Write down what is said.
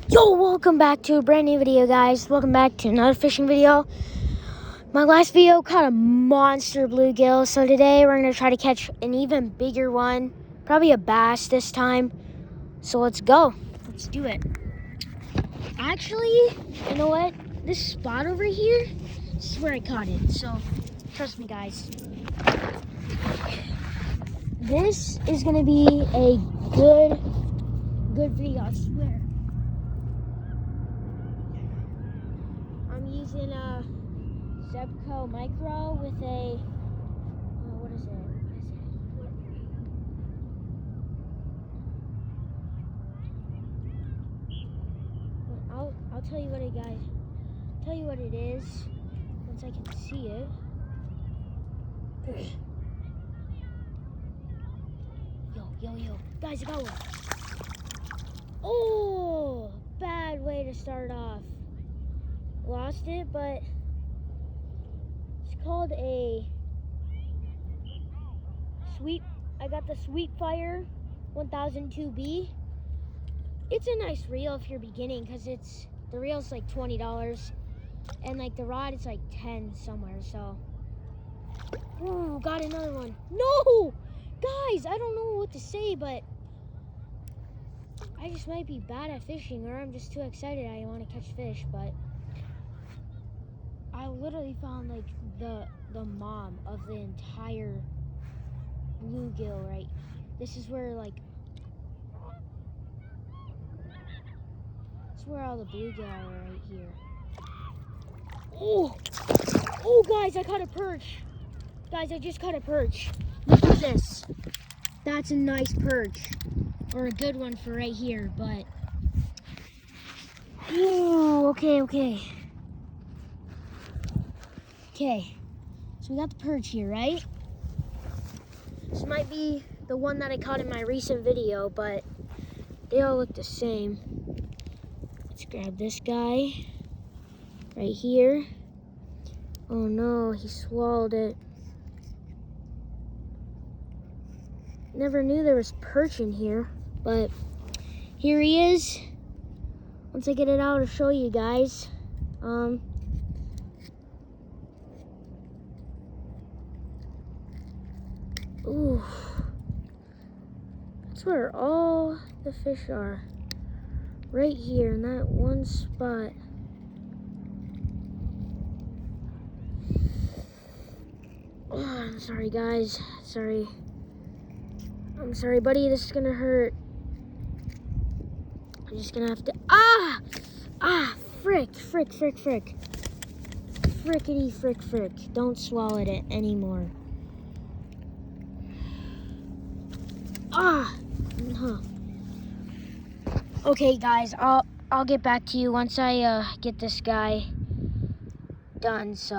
Yo, welcome back to a brand new video, guys. Welcome back to another fishing video. My last video caught a monster bluegill, so today we're going to try to catch an even bigger one. Probably a bass this time. So let's go. Let's do it. Actually, you know what? This spot over here, this is where I caught it. So trust me, guys. This is going to be a good video, I swear. I'm using a Zebco Micro with a, what is it? I'll tell you what it, guys. Tell you what it is once I can see it. Yo, guys, I got one. Oh, bad way to start off. Lost it, but it's called a Sweet. I got the Sweetfire 1002B. It's a nice reel if you're beginning, because the reel's like $20, and like the rod is like 10 somewhere. So, ooh, got another one. No, guys, I don't know what to say, but I just might be bad at fishing, or I'm just too excited. I want to catch fish, but I literally found like the mom of the entire bluegill, right? This is where where all the bluegill are, right here. Oh, guys, I caught a perch. Guys, I just caught a perch. Look at this. That's a nice perch, or a good one for right here, but ooh, okay. So we got the perch here, right? This might be the one that I caught in my recent video, but they all look the same. Let's grab this guy right here. Oh no, he swallowed it. Never knew there was perch in here, but here he is. Once I get it out, I'll show you guys. Ooh, that's where all the fish are. Right here in that one spot. Oh, I'm sorry, guys. Sorry. I'm sorry, buddy. This is gonna hurt. I'm just gonna have to. Frick. Frickety frick. Don't swallow it anymore. Okay, guys. I'll get back to you once I get this guy done. So.